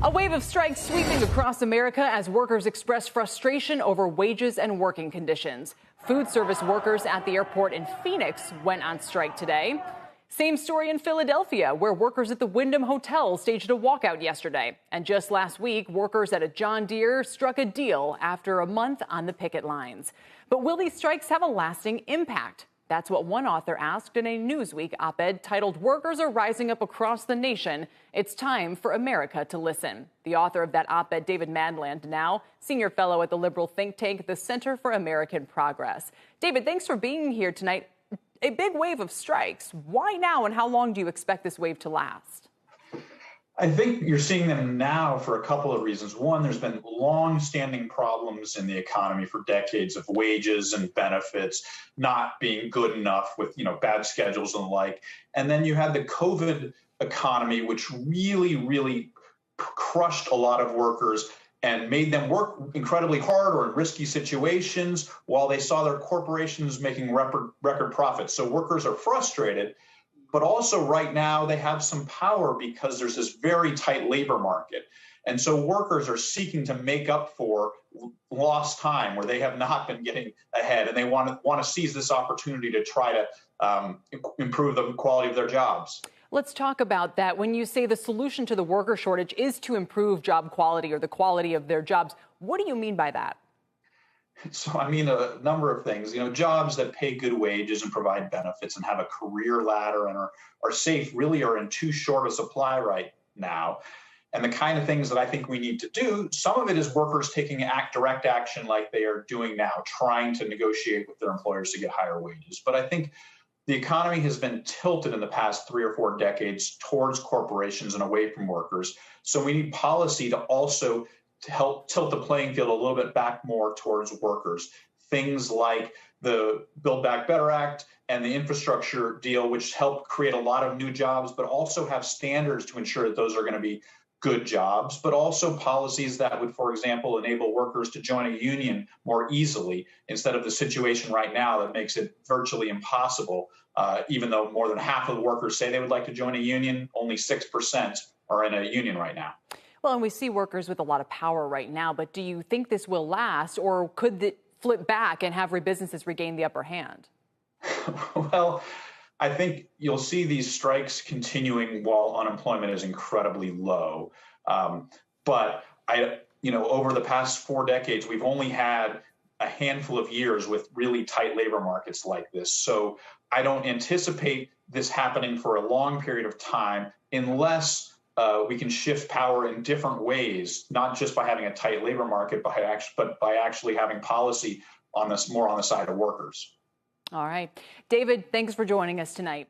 A wave of strikes sweeping across America as workers express frustration over wages and working conditions. Food service workers at the airport in Phoenix went on strike today. Same story in Philadelphia, where workers at the Wyndham Hotel staged a walkout yesterday. And just last week, workers at a John Deere struck a deal after a month on the picket lines. But will these strikes have a lasting impact? That's what one author asked in a Newsweek op-ed titled "Workers Are Rising Up Across the Nation. It's Time for America to Listen." The author of that op-ed, David Madland, now senior fellow at the liberal think tank, the Center for American Progress. David, thanks for being here tonight. A big wave of strikes. Why now, and how long do you expect this wave to last? I think you're seeing them now for a couple of reasons. One, there's been long-standing problems in the economy for decades of wages and benefits not being good enough with, bad schedules and the like. And then you had the COVID economy, which really crushed a lot of workers and made them work incredibly hard or in risky situations while they saw their corporations making record profits. So workers are frustrated. But also right now they have some power because there's this very tight labor market. And so workers are seeking to make up for lost time where they have not been getting ahead. And they want to seize this opportunity to try to improve the quality of their jobs. Let's talk about that. When you say the solution to the worker shortage is to improve job quality or the quality of their jobs, what do you mean by that? So, I mean, a number of things, jobs that pay good wages and provide benefits and have a career ladder and are safe really are in too short a supply right now. And the kind of things that I think we need to do, some of it is workers taking direct action like they are doing now, trying to negotiate with their employers to get higher wages. But I think the economy has been tilted in the past 3 or 4 decades towards corporations and away from workers. So we need policy to also to help tilt the playing field a little bit back more towards workers. Things like the Build Back Better Act and the infrastructure deal, which help create a lot of new jobs, but also have standards to ensure that those are going to be good jobs, but also policies that would, for example, enable workers to join a union more easily instead of the situation right now that makes it virtually impossible. Even though more than half of the workers say they would like to join a union, only 6% are in a union right now. Well, and we see workers with a lot of power right now, but do you think this will last, or could it flip back and have businesses regain the upper hand? Well, I think you'll see these strikes continuing while unemployment is incredibly low. But over the past 4 decades, we've only had a handful of years with really tight labor markets like this. So I don't anticipate this happening for a long period of time unless we can shift power in different ways, not just by having a tight labor market, but by actually having policy on this more on the side of workers. All right. David, thanks for joining us tonight.